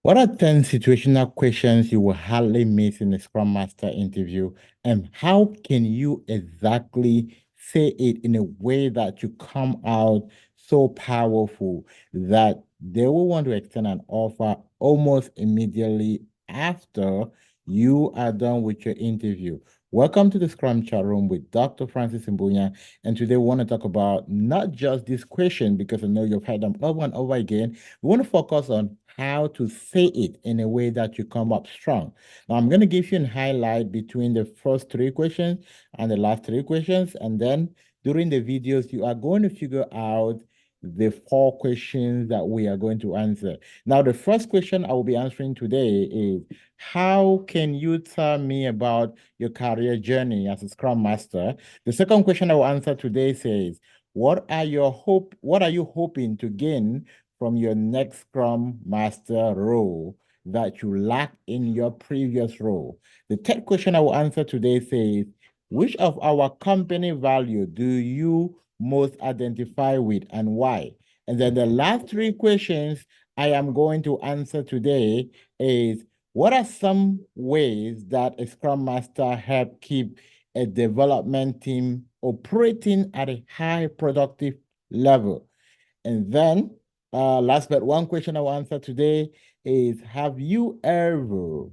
What are 10 situational questions you will hardly miss in a Scrum Master interview? And how can you exactly say it in a way that you come out so powerful that they will want to extend an offer almost immediately after you are done with your interview? Welcome to the Scrum Chat Room with Dr. Francis Mbunya. And today we want to talk about not just this question, because I know you've heard them over and over again. We want to focus on how to say it in a way that you come up strong. Now, I'm going to give you a highlight between the first three questions and the last three questions. And then during the videos, you are going to figure out the four questions that we are going to answer. Now, the first question I will be answering today is, how can you tell me about your career journey as a Scrum Master? The second question I will answer today says, what are you hoping to gain from your next Scrum Master role that you lack in your previous role? The third question I will answer today says, which of our company value do you most identify with and why? And then the last three questions I am going to answer today is, what are some ways that a Scrum Master help keep a development team operating at a high productive level? And then, last but one question I will answer today is, have you ever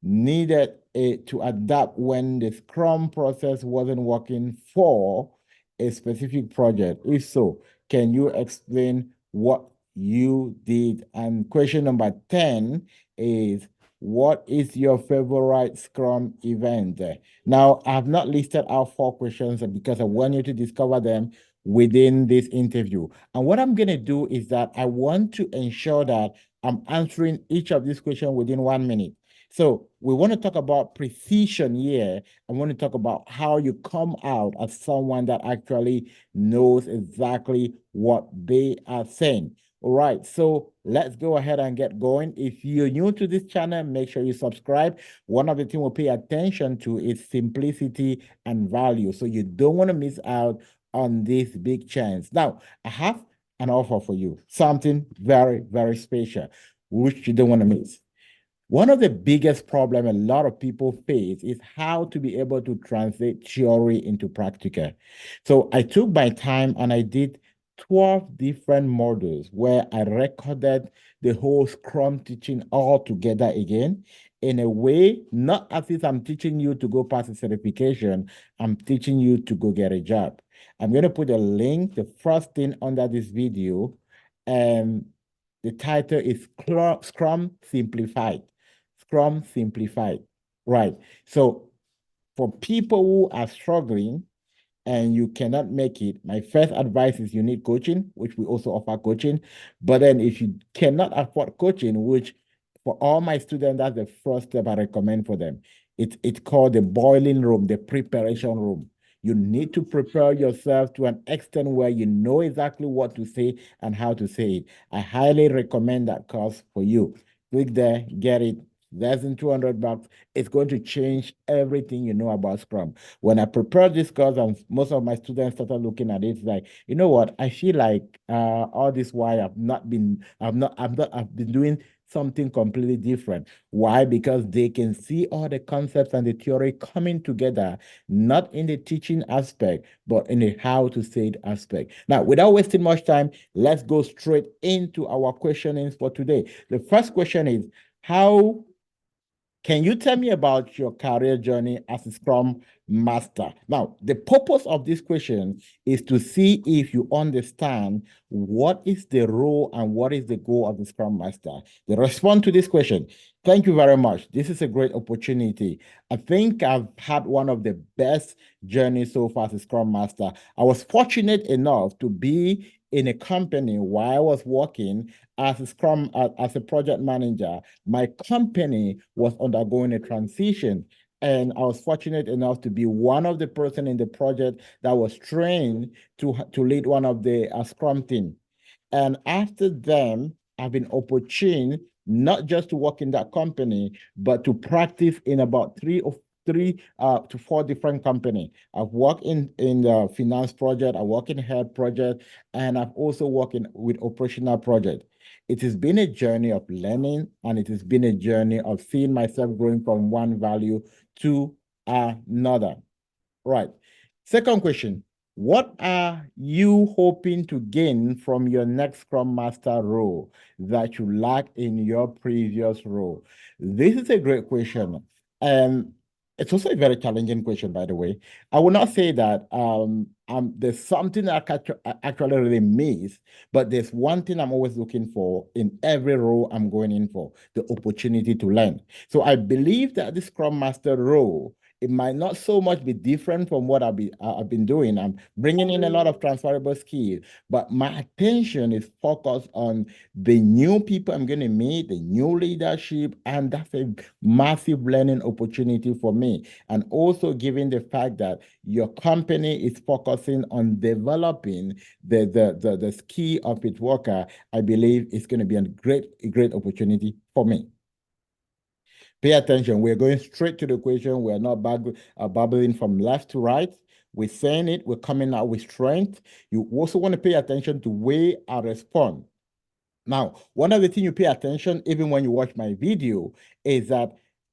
needed to adapt when the Scrum process wasn't working for a specific project? If so, can you explain what you did? And question number 10 is, what is your favorite Scrum event? Now, I have not listed out four questions because I want you to discover them within this interview. And what I'm going to do is that I want to ensure that I'm answering each of these questions within 1 minute. So we want to talk about precision here. I want to talk about how you come out as someone that actually knows exactly what they are saying. All right, so let's go ahead and get going. If you're new to this channel, make sure you subscribe. One of the things we'll pay attention to is simplicity and value. So you don't want to miss out on this big chance. Now, I have an offer for you, something very, very special, which you don't want to miss. One of the biggest problems a lot of people face is how to be able to translate theory into practical. So I took my time and I did 12 different models where I recorded the whole Scrum teaching all together again in a way, not as if I'm teaching you to go pass a certification, I'm teaching you to go get a job. I'm going to put a link, the first thing under this video, and the title is Scrum Simplified. Scrum Simplified. Right. So for people who are struggling and you cannot make it, my first advice is you need coaching, which we also offer coaching. But then if you cannot afford coaching, which for all my students, that's the first step I recommend for them. It's called the boiling room, the preparation room. You need to prepare yourself to an extent where you know exactly what to say and how to say it. I highly recommend that course for you. Click there, get it. Less than $200. It's going to change everything you know about Scrum. When I prepared this course and most of my students started looking at it, it's like, you know what? I feel like all this while I've been doing something completely different. Why? Because they can see all the concepts and the theory coming together, not in the teaching aspect, but in the how to say it aspect. Now, without wasting much time, let's go straight into our questionings for today. The first question is, how can you tell me about your career journey as a Scrum Master? Now, the purpose of this question is to see if you understand what is the role and what is the goal of the Scrum Master. The response to this question, thank you very much. This is a great opportunity. I think I've had one of the best journeys so far as a Scrum Master. I was fortunate enough to be in a company while I was working as a as a project manager. My company was undergoing a transition, and I was fortunate enough to be one of the person in the project that was trained to lead one of the Scrum team. And after them, I've been opportune not just to work in that company, but to practice in about three to four different companies. I've worked in the finance project, I work in health project, and I've also worked with operational project. it has been a journey of learning, and it has been a journey of seeing myself growing from one value to another. Right. Second question. What are you hoping to gain from your next Scrum Master role that you lacked in your previous role? This is a great question. And it's also a very challenging question, by the way. I will not say that there's something that I actually really miss, but there's one thing I'm always looking for in every role I'm going in for, the opportunity to learn. So I believe that the Scrum Master role, it might not so much be different from what I've been doing. I'm bringing in a lot of transferable skills, but my attention is focused on the new people I'm going to meet, the new leadership, and that's a massive learning opportunity for me. And also given the fact that your company is focusing on developing the skill of its worker, I believe it's going to be a great opportunity for me. Pay attention. We're going straight to the question. We're not babbling from left to right. We're saying it. We're coming out with strength. You also want to pay attention to way I respond. Now, one of the things you pay attention, even when you watch my video, is that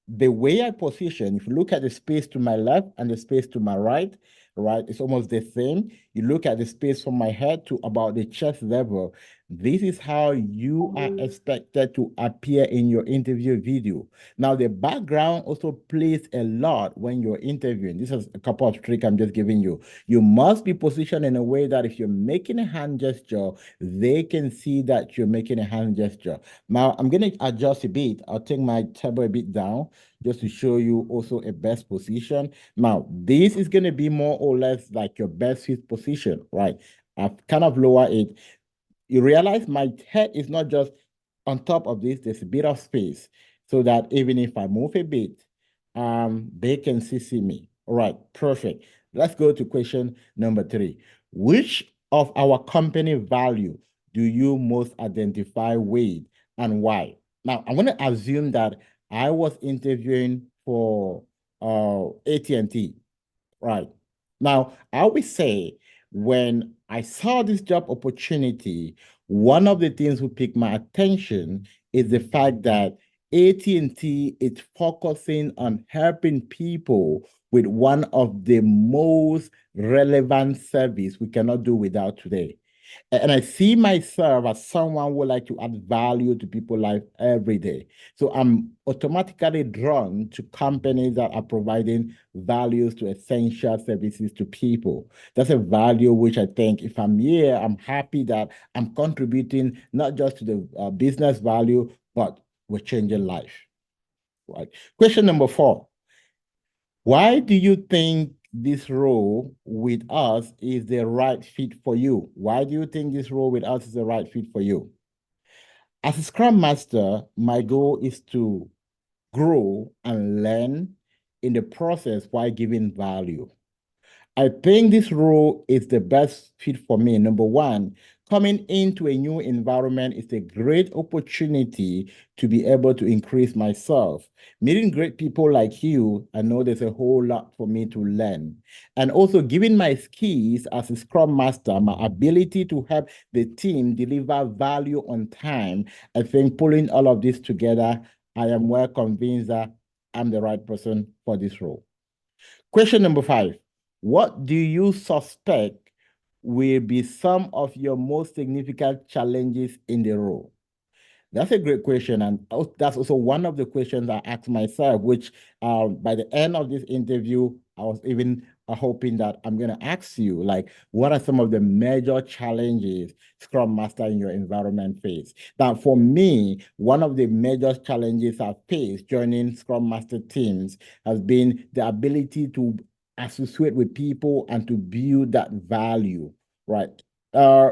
the way I position, if you look at the space to my left and the space to my right, it's almost the same. You look at the space from my head to about the chest level. This is how you are expected to appear in your interview video. Now, the background also plays a lot when you're interviewing. This is a couple of tricks I'm just giving you. You must be positioned in a way that if you're making a hand gesture, they can see that you're making a hand gesture. Now, I'm going to adjust a bit. I'll take my table a bit down just to show you also a best position. Now, this is going to be more or less like your best fit position, right? I've kind of lowered it. You realize my head is not just on top of this, there's a bit of space so that even if I move a bit, they can see me. All right, perfect. Let's go to question number 3. Which of our company value do you most identify with and why? Now, I'm going to assume that I was interviewing for AT&T. Right. Now, I always say when I saw this job opportunity, one of the things who piqued my attention is the fact that AT&T is focusing on helping people with one of the most relevant service we cannot do without today. And I see myself as someone who would like to add value to people's life every day. So I'm automatically drawn to companies that are providing values to essential services to people. That's a value which I think if I'm here, I'm happy that I'm contributing not just to the business value, but we're changing life. Right. Question number 4. Why do you think this role with us is the right fit for you? Why do you think this role with us is the right fit for you? As a Scrum Master, my goal is to grow and learn in the process while giving value. I think this role is the best fit for me. Number one, coming into a new environment is a great opportunity to be able to increase myself. Meeting great people like you, I know there's a whole lot for me to learn. And also giving my skills as a Scrum Master, my ability to help the team deliver value on time, I think pulling all of this together, I am well convinced that I'm the right person for this role. Question number 5. What do you suspect will be some of your most significant challenges in the role? That's a great question. And that's also one of the questions I asked myself, which by the end of this interview, I was even hoping that I'm going to ask you, like, what are some of the major challenges Scrum Master in your environment face? Now, for me, one of the major challenges I've faced joining Scrum Master teams has been the ability to associate with people and to build that value, right? Uh,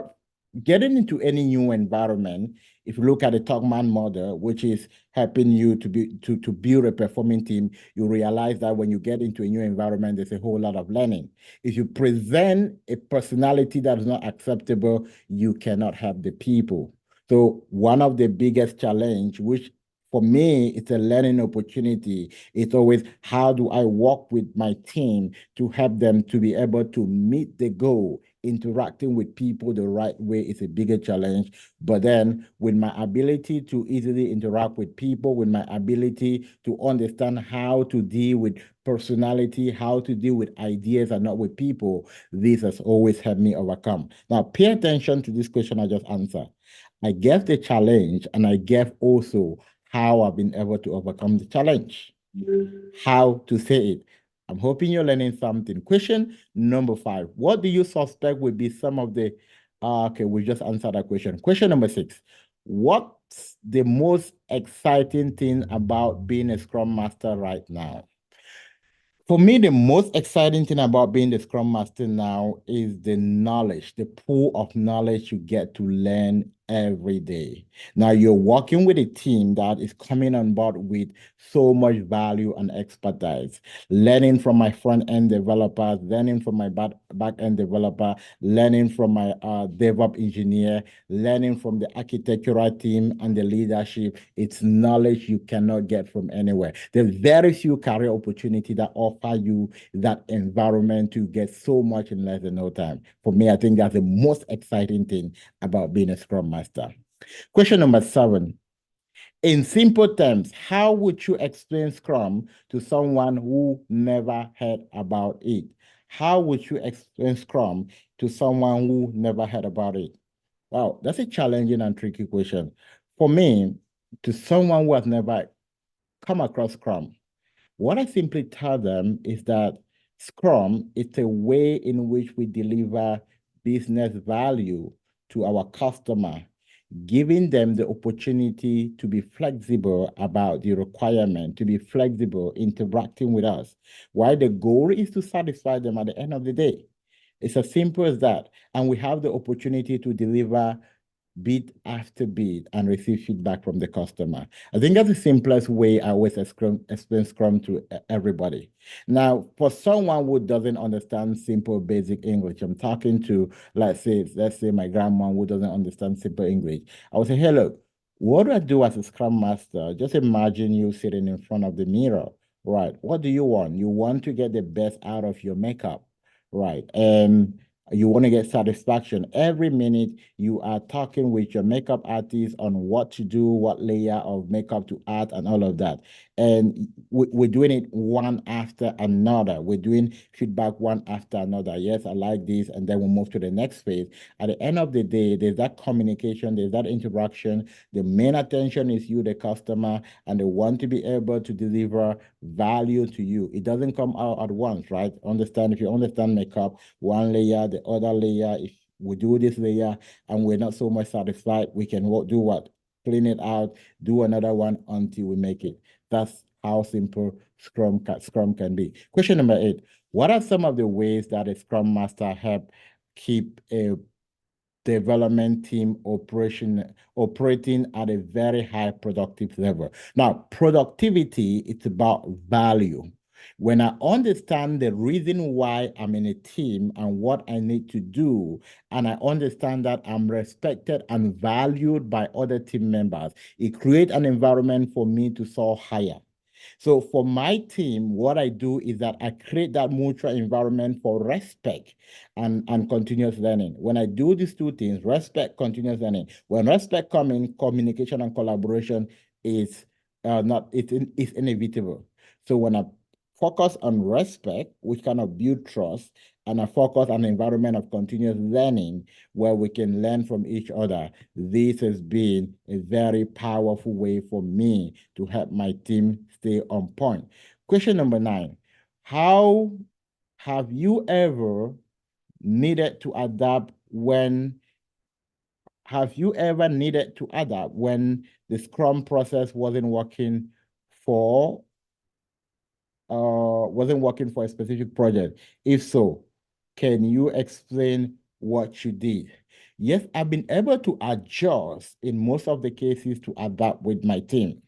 Getting into any new environment, if you look at the Togman model, which is helping you to build a performing team, you realize that when you get into a new environment, there's a whole lot of learning. If you present a personality that is not acceptable, you cannot help the people. So one of the biggest challenge, which for me, it's a learning opportunity. It's always how do I work with my team to help them to be able to meet the goal interacting with people the right way is a bigger challenge. But then with my ability to easily interact with people, with my ability to understand how to deal with personality, how to deal with ideas and not with people, this has always helped me overcome. Now, pay attention to this question I just answered. I gave the challenge and I gave also how I've been able to overcome the challenge, how to say it. I'm hoping you're learning something. Question number 5. What do you suspect would be some of the, okay, we just answered that question. Question number 6. What's the most exciting thing about being a Scrum Master right now? For me, the most exciting thing about being the Scrum Master now is the knowledge, the pool of knowledge you get to learn every day. Now, you're working with a team that is coming on board with so much value and expertise, learning from my front-end developers, learning from my back-end developer, learning from my DevOps engineer, learning from the architectural team and the leadership. It's knowledge you cannot get from anywhere. There's very few career opportunities that offer you that environment to get so much in less than no time. For me, I think that's the most exciting thing about being a Scrum Master. Question number 7. In simple terms, how would you explain Scrum to someone who never heard about it? How would you explain Scrum to someone who never heard about it? Wow, that's a challenging and tricky question. For me, to someone who has never come across Scrum, what I simply tell them is that Scrum is a way in which we deliver business value to our customer, giving them the opportunity to be flexible about the requirement, to be flexible, interacting with us. Why the goal is to satisfy them at the end of the day. It's as simple as that. And we have the opportunity to deliver bit after bit and receive feedback from the customer. I think that's the simplest way I always explain Scrum to everybody. Now, for someone who doesn't understand simple basic English, I'm talking to, let's say my grandma who doesn't understand simple English. I would say, hey, look, what do I do as a Scrum Master? Just imagine you sitting in front of the mirror, right? What do you want? You want to get the best out of your makeup, right? And you want to get satisfaction. Every minute you are talking with your makeup artist on what to do, what layer of makeup to add, and all of that. And we're doing it one after another. We're doing feedback one after another. Yes, I like this. And then we move to the next phase. At the end of the day, there's that communication, there's that interaction. The main attention is you, the customer, and they want to be able to deliver value to you. It doesn't come out at once, right? Understand, if you understand makeup, one layer, the other layer, if we do this layer and we're not so much satisfied, we can do what? Clean it out, do another one until we make it. That's how simple Scrum can be. Question number 8. What are some of the ways that a Scrum Master help keep a development team operating at a very high productive level? Now, productivity, it's about value. When I understand the reason why I'm in a team and what I need to do, and I understand that I'm respected and valued by other team members, it creates an environment for me to soar higher. So for my team, what I do is that I create that mutual environment for respect and continuous learning. When I do these two things, respect, continuous learning, when respect comes in, communication and collaboration is it's inevitable. So when I focus on respect, which kind of build trust, and I focus on an environment of continuous learning where we can learn from each other, this has been a very powerful way for me to help my team stay on point. Question number 9. How have you ever needed to adapt when have you ever needed to adapt when the Scrum process for wasn't working for a specific project? If so, can you explain what you did? Yes, I've been able to adjust in most of the cases to adapt with my team.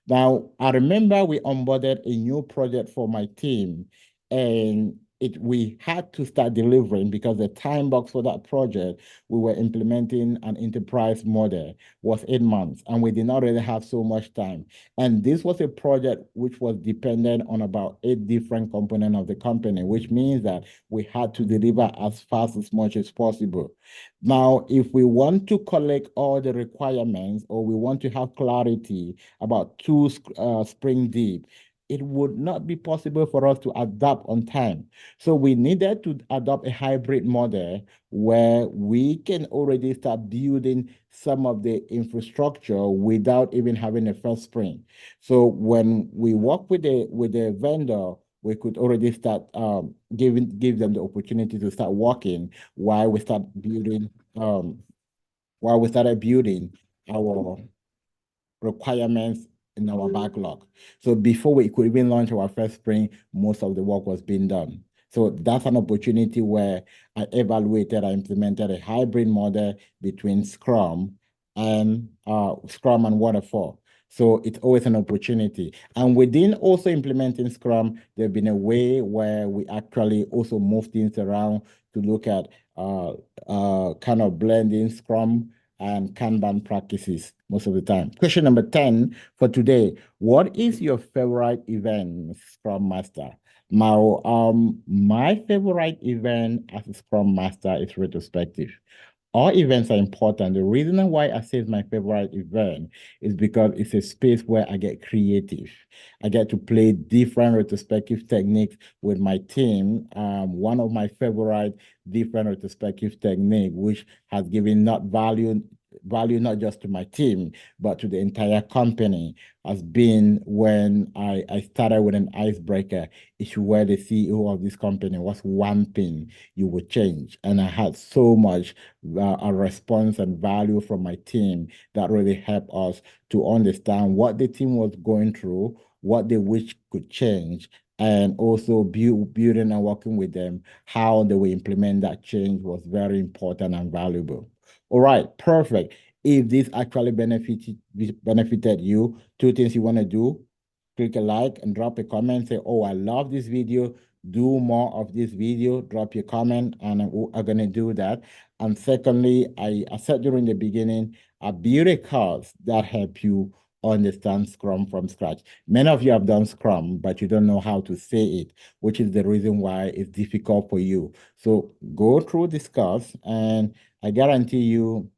Now, I remember we onboarded a new project for my team, and we had to start delivering because the time box for that project, we were implementing an enterprise model, was 8 months, and we did not really have so much time. And this was a project which was dependent on about 8 different components of the company, which means that we had to deliver as fast as much as possible. Now, if we want to collect all the requirements or we want to have clarity about two spring deep, it would not be possible for us to adapt on time. So we needed to adopt a hybrid model where we can already start building some of the infrastructure without even having a first sprint. So when we work with the vendor, we could already start give them the opportunity to start working while we start building while we started building our requirements in our backlog. So before we could even launch our first sprint, most of the work was being done. So that's an opportunity where I implemented a hybrid model between Scrum and Waterfall. So it's always an opportunity. And within also implementing Scrum, there's been a way where we actually also move things around to look at kind of blending Scrum and Kanban practices most of the time. Question number 10 for today. What is your favorite event, Scrum Master? Now, my favorite event as a Scrum Master is retrospective. All events are important. The reason why I say it's my favorite event is because it's a space where I get creative. I get to play different retrospective techniques with my team. One of my favorite different retrospective technique, which has given not value not just to my team, but to the entire company, has been when I started with an icebreaker. It's where the CEO of this company, what's one thing you would change? And I had so much a response and value from my team that really helped us to understand what the team was going through, what they wish could change, and also building and working with them, how they will implement that change was very important and valuable. All right, perfect. If this actually benefited you, two things you want to do: click a like and drop a comment. Say, oh, I love this video. Do more of this video. Drop your comment, and I'm going to do that. And secondly, I said during the beginning, I build a course that help you understand Scrum from scratch. Many of you have done Scrum, but you don't know how to say it, which is the reason why it's difficult for you. So go through this course, and I guarantee you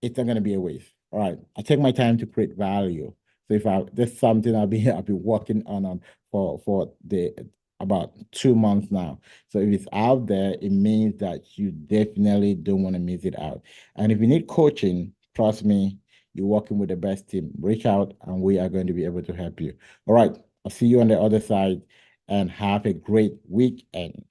it's not going to be a waste. All right. I take my time to create value. So if that's something I've been working on for the about 2 months now. So if it's out there, it means that you definitely don't want to miss it out. And if you need coaching, trust me, you're working with the best team. Reach out and we are going to be able to help you. All right. I'll see you on the other side and have a great weekend.